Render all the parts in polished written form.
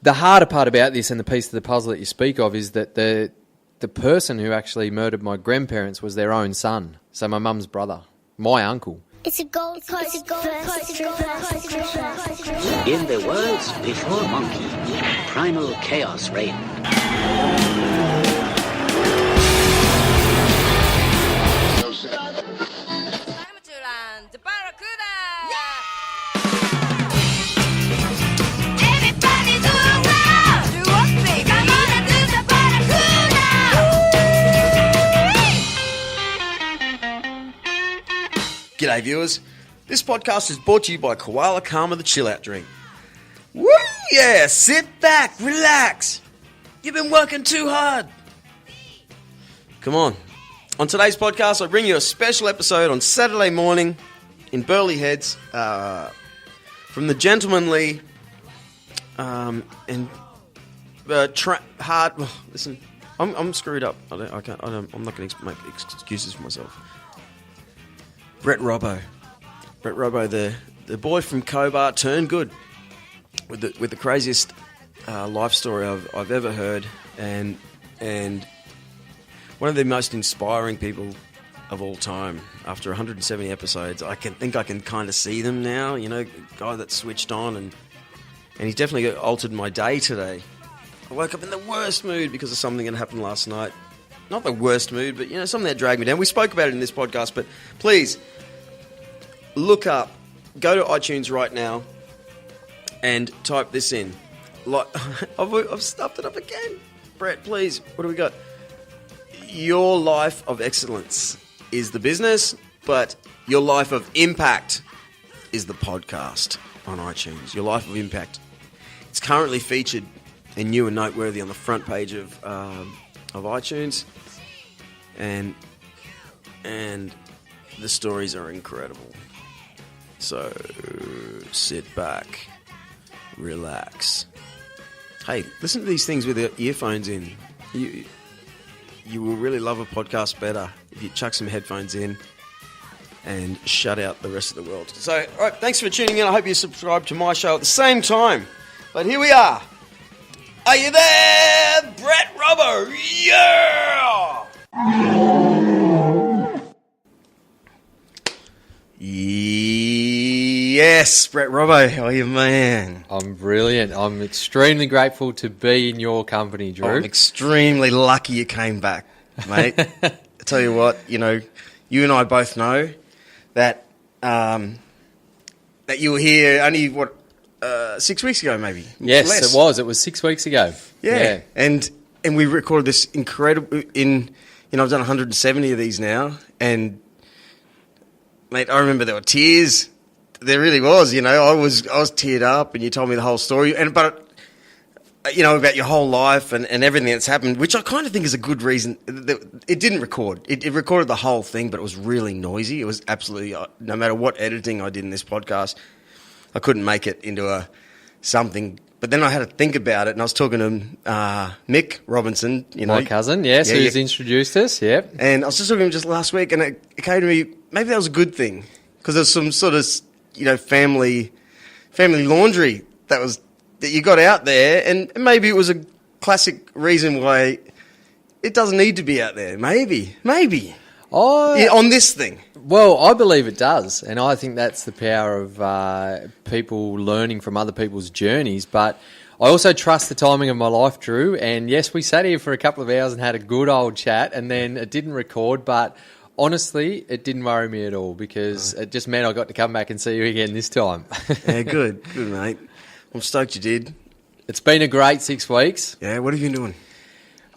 The harder part about this and the piece of the puzzle that you speak of is that the person who actually murdered my grandparents was their own son. So my mum's brother, my uncle. It's a Gold Coast In the worlds before Monkey, primal chaos reigned. G'day viewers, this podcast is brought to you by Koala Karma the Chill Out Drink. Woo yeah, sit back, relax. You've been working too hard. Come on. On today's podcast, I bring you a special episode on Saturday morning in Burleigh Heads from the gentlemanly listen, I'm screwed up. I'm not going to make excuses for myself. Robbo, the boy from Cobar turned good with the craziest life story I've ever heard, and one of the most inspiring people of all time. After 170 episodes, I can kind of see them now. You know, guy that switched on, and he definitely altered my day today. I woke up in the worst mood because of something that happened last night. Not the worst mood, but, you know, something that dragged me down. We spoke about it in this podcast, but please, go to iTunes right now and type this in. I've stuffed it up again. Brett, please, what do we got? Your life of excellence is the business, but your life of impact is the podcast on iTunes. Your life of impact. It's currently featured and new and noteworthy on the front page of iTunes, and the stories are incredible. So sit back, relax. Hey, listen to these things with your earphones in. You will really love a podcast better if you chuck some headphones in and shut out the rest of the world. So, all right, thanks for tuning in. I hope you subscribe to my show at the same time. But here we are. Are you there, Brett Robbo? Yeah! Yes, Brett Robbo. How are you, man? I'm brilliant. I'm extremely grateful to be in your company, Drew. I'm extremely lucky you came back, mate. I tell you what, you know, you and I both know that that you were here only, 6 weeks ago, maybe? Yes, Less. it was. It was 6 weeks ago. Yeah. And we recorded this incredible, I've done 170 of these now, and mate, I remember there were tears. There really was, you know. I was teared up, and you told me the whole story, but about your whole life and everything that's happened, which I kind of think is a good reason. It didn't record. It recorded the whole thing, but it was really noisy. It was absolutely, no matter what editing I did in this podcast, I couldn't make it into something. But then I had to think about it, and I was talking to Mick Robinson, my cousin, yes, who's introduced us, yep. And I was just talking to him just last week, and it came to me, maybe that was a good thing, because there's some sort of, family laundry that you got out there, and maybe it was a classic reason why it doesn't need to be out there. Maybe. On this thing. Well, I believe it does, and I think that's the power of people learning from other people's journeys. But I also trust the timing of my life, Drew, and yes, we sat here for a couple of hours and had a good old chat, and then it didn't record, but honestly, it didn't worry me at all, because it just meant I got to come back and see you again this time. Yeah, good, mate. I'm stoked you did. It's been a great 6 weeks. Yeah, what have you been doing?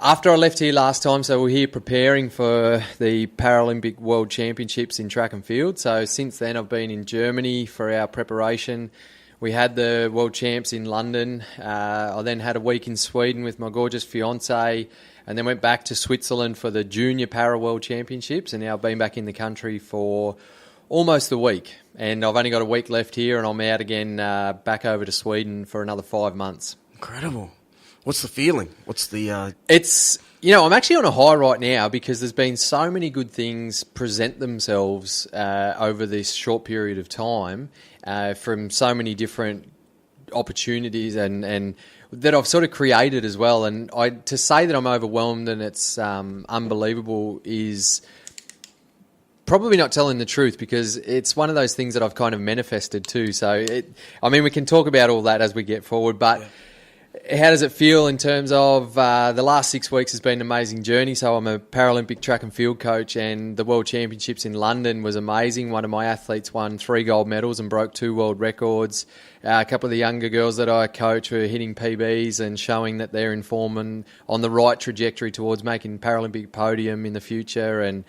After I left here last time, so we're here preparing for the Paralympic World Championships in track and field. So since then, I've been in Germany for our preparation. We had the World Champs in London. I then had a week in Sweden with my gorgeous fiancée, and then went back to Switzerland for the Junior Para World Championships, and now I've been back in the country for almost a week. And I've only got a week left here, and I'm out again back over to Sweden for another 5 months. Incredible. What's the feeling? What's the... It's, I'm actually on a high right now, because there's been so many good things present themselves over this short period of time from so many different opportunities and that I've sort of created as well. And to say that I'm overwhelmed and it's unbelievable is probably not telling the truth, because it's one of those things that I've kind of manifested too. So, we can talk about all that as we get forward, but how does it feel in terms of the last 6 weeks has been an amazing journey? So I'm a Paralympic track and field coach, and the World Championships in London was amazing. One of my athletes won 3 gold medals and broke 2 world records. A couple of the younger girls that I coach were hitting PBs and showing that they're in form and on the right trajectory towards making Paralympic podium in the future. And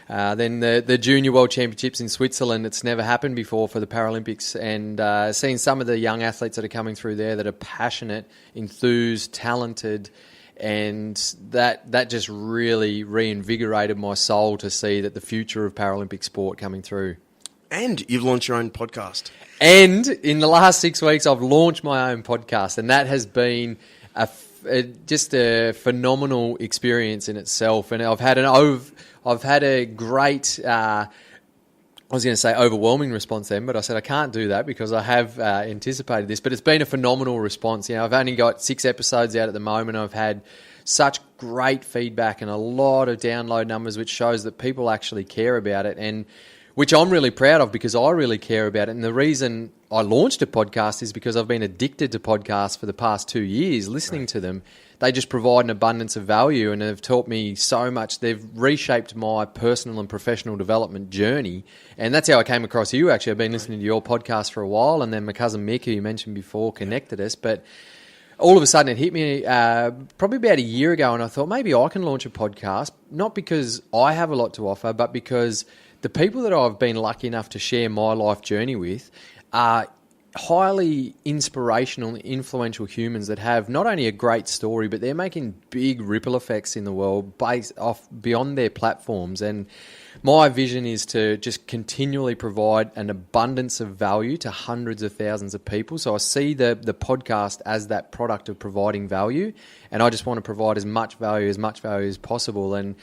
then the Junior World Championships in Switzerland, it's never happened before for the Paralympics, and seeing some of the young athletes that are coming through there that are passionate, enthused, talented, and that just really reinvigorated my soul to see that the future of Paralympic sport coming through. And you've launched your own podcast. And in the last 6 weeks, I've launched my own podcast, and that has been just a phenomenal experience in itself. And I've had a great, I was going to say overwhelming response then, but I said I can't do that because I have anticipated this. But it's been a phenomenal response. I've only got 6 episodes out at the moment. I've had such great feedback and a lot of download numbers, which shows that people actually care about it, and which I'm really proud of because I really care about it. And the reason I launched a podcast is because I've been addicted to podcasts for the past 2 years, listening to them. They just provide an abundance of value, and they've taught me so much. They've reshaped my personal and professional development journey. And that's how I came across you, actually. I've been listening to your podcast for a while, and then my cousin Mick, who you mentioned before, connected us. But all of a sudden it hit me probably about a year ago, and I thought maybe I can launch a podcast, not because I have a lot to offer, but because the people that I've been lucky enough to share my life journey with are highly inspirational and influential humans that have not only a great story, but they're making big ripple effects in the world based off beyond their platforms. And my vision is to just continually provide an abundance of value to hundreds of thousands of people. So I see the podcast as that product of providing value, and I just want to provide as much value as possible. And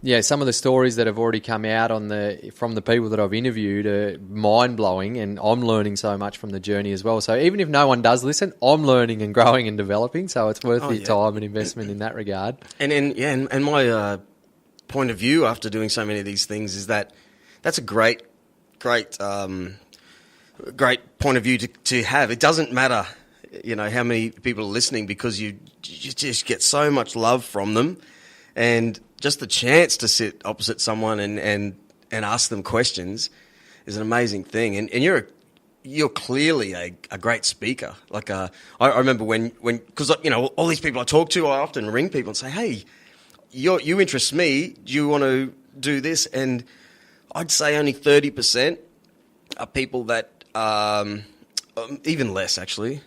yeah, some of the stories that have already come out from the people that I've interviewed are mind-blowing, and I'm learning so much from the journey as well. So even if no one does listen, I'm learning and growing and developing, so it's worth your time and investment in that regard. And my point of view after doing so many of these things is that that's a great point of view to have. It doesn't matter, how many people are listening, because you just get so much love from them, and just the chance to sit opposite someone and ask them questions is an amazing thing. And you're clearly a great speaker. Like I remember when because all these people I talk to, I often ring people and say, hey, you interest me. Do you want to do this? And I'd say only 30% are people that even less actually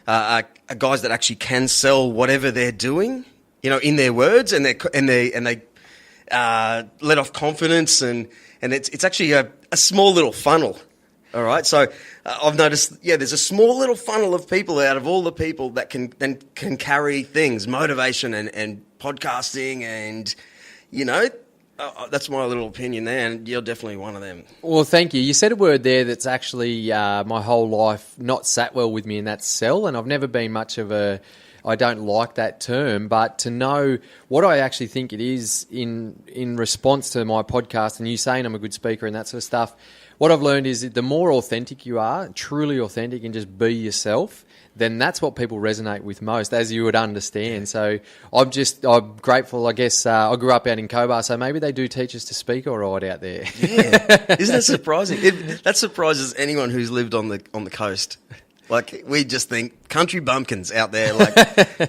are guys that actually can sell whatever they're doing. In their words, and they let off confidence, and it's actually a small little funnel. All right, so I've noticed, there's a small little funnel of people out of all the people that can carry things, motivation and podcasting, and that's my little opinion there, and you're definitely one of them. Well, thank you. You said a word there that's actually my whole life not sat well with me, and that's sell, and I've never been much of I don't like that term, but to know what I actually think it is in response to my podcast and you saying I'm a good speaker and that sort of stuff, what I've learned is that the more authentic you are, truly authentic, and just be yourself, then that's what people resonate with most, as you would understand. So I'm grateful, I guess. I grew up out in Cobar, so maybe they do teach us to speak all right out there. Yeah, isn't that surprising? That surprises anyone who's lived on the coast. Like, we just think country bumpkins out there, like,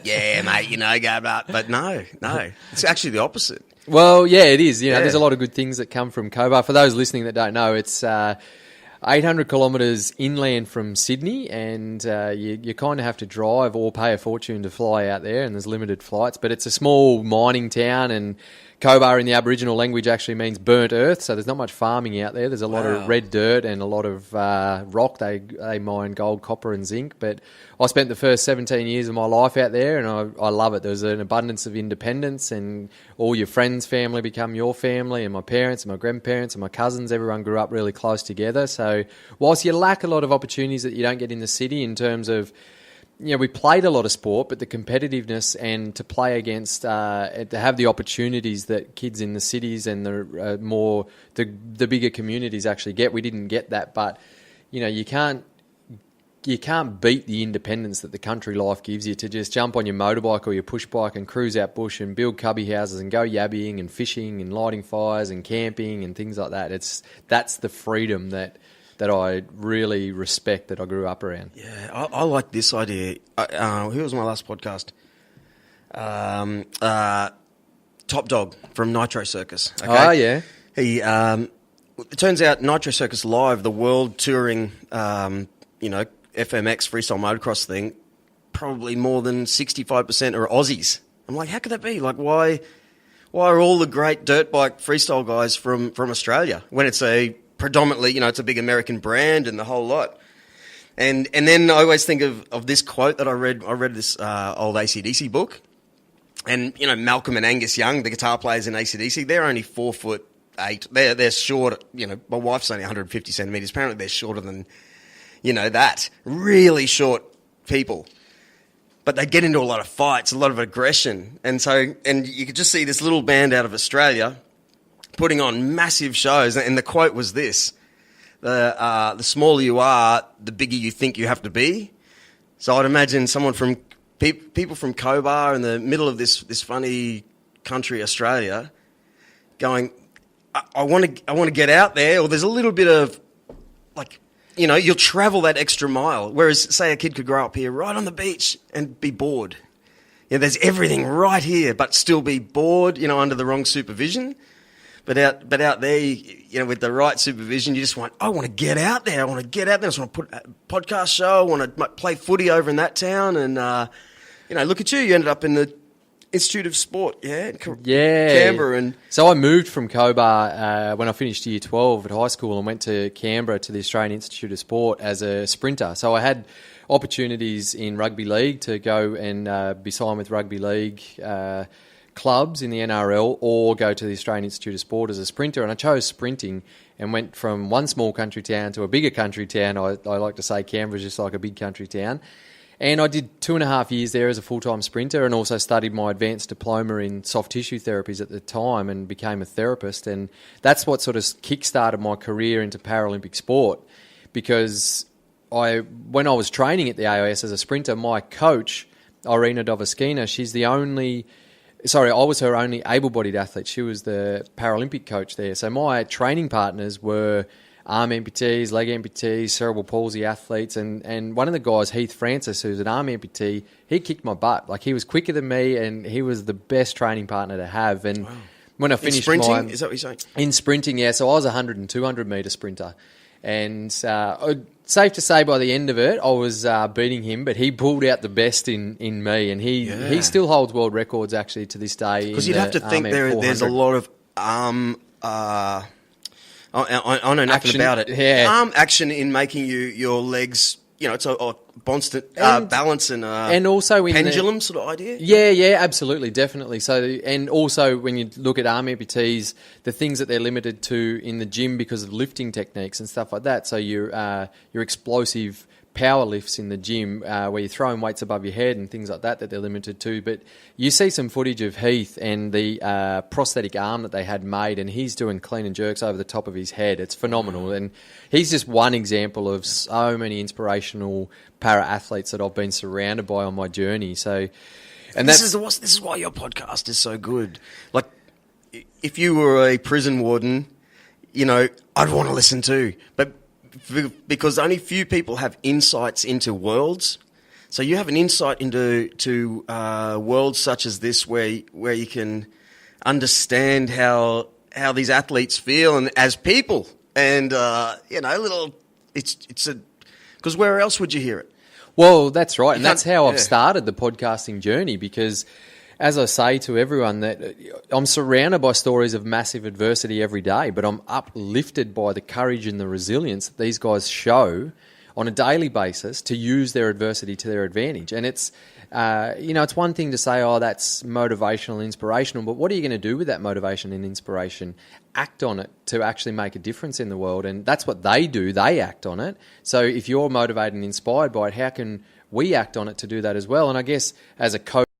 yeah, mate, go, but no, it's actually the opposite. Well, yeah, it is. There's a lot of good things that come from Cobar. For those listening that don't know, it's 800 kilometres inland from Sydney, and you kind of have to drive or pay a fortune to fly out there, and there's limited flights. But it's a small mining town, and Cobar in the Aboriginal language actually means burnt earth, so there's not much farming out there. There's a lot of red dirt and a lot of rock. They mine gold, copper and zinc. But I spent the first 17 years of my life out there, and I love it. There's an abundance of independence, and all your friends' family become your family, and my parents and my grandparents and my cousins, everyone grew up really close together. So whilst you lack a lot of opportunities that you don't get in the city in terms of we played a lot of sport, but the competitiveness and to play against, to have the opportunities that kids in the cities and the bigger communities actually get, we didn't get that. But you can't beat the independence that the country life gives you, to just jump on your motorbike or your push bike and cruise out bush and build cubby houses and go yabbying and fishing and lighting fires and camping and things like that. That's the freedom that I really respect, that I grew up around. Yeah, I like this idea. Who was my last podcast? Top Dog from Nitro Circus. Okay? Oh, yeah. He, it turns out Nitro Circus Live, the world touring, FMX freestyle motocross thing, probably more than 65% are Aussies. I'm like, how could that be? Like, why are all the great dirt bike freestyle guys from Australia when it's a predominantly, it's a big American brand and the whole lot? And then I always think of this quote that I read. I read this old AC/DC book, and Malcolm and Angus Young, the guitar players in AC/DC, they're only 4'8". They're short. My wife's only 150 centimeters. Apparently, they're shorter than that. Really short people. But they get into a lot of fights, a lot of aggression. And you could just see this little band out of Australia putting on massive shows. And the quote was this: the smaller you are, the bigger you think you have to be. So I'd imagine someone from people from Cobar in the middle of this funny country, Australia, going, I want to get out there, or there's a little bit of like, you'll travel that extra mile. Whereas, say, a kid could grow up here right on the beach and be bored. There's everything right here, but still be bored, under the wrong supervision. But out there, with the right supervision, you just I want to get out there. I just want to put a podcast show. I want to play footy over in that town. And, look at you. You ended up in the Institute of Sport, Canberra. And so I moved from Cobar when I finished year 12 at high school and went to Canberra to the Australian Institute of Sport as a sprinter. So I had opportunities in rugby league to go and be signed with rugby league clubs in the NRL, or go to the Australian Institute of Sport as a sprinter. And I chose sprinting and went from one small country town to a bigger country town. I like to say Canberra's just like a big country town. And I did 2.5 years there as a full-time sprinter, and also studied my advanced diploma in soft tissue therapies at the time and became a therapist. And that's what sort of kick-started my career into Paralympic sport, because when I was training at the AIS as a sprinter, my coach, Irina Dovoskina, I was her only able-bodied athlete. She was the Paralympic coach there. So my training partners were arm amputees, leg amputees, cerebral palsy athletes, and one of the guys, Heath Francis, who's an arm amputee, he kicked my butt. Like, he was quicker than me, and he was the best training partner to have. And when I finished in sprinting, is that what you're saying? In sprinting, yeah. So I was a 100 and 200 metre sprinter, and safe to say by the end of it, I was beating him, but he pulled out the best in me, and he still holds world records actually to this day. Because you'd have to think there's a lot of arm. I know nothing about it. Yeah. Arm action in making your legs, it's a constant balance and also pendulum sort of idea. Yeah, absolutely, definitely. So, and also when you look at arm amputees, the things that they're limited to in the gym because of lifting techniques and stuff like that. So your explosive power lifts in the gym where you're throwing weights above your head and things like that they're limited to. But you see some footage of Heath and the prosthetic arm that they had made, and he's doing clean and jerks over the top of his head. It's phenomenal. And he's just one example of so many inspirational para-athletes that I've been surrounded by on my journey. So, and this is why your podcast is so good. Like, if you were a prison warden, I'd want to listen too. But because only few people have insights into worlds. So you have an insight into worlds such as this where you can understand how these athletes feel and as people. And, because where else would you hear it? Well, that's right. And that's how I've started the podcasting journey, because as I say to everyone, that I'm surrounded by stories of massive adversity every day, but I'm uplifted by the courage and the resilience that these guys show on a daily basis to use their adversity to their advantage. And it's, it's one thing to say, oh, that's motivational, inspirational, but what are you going to do with that motivation and inspiration? Act on it to actually make a difference in the world. And that's what they do. They act on it. So if you're motivated and inspired by it, how can we act on it to do that as well. And I guess as a coach,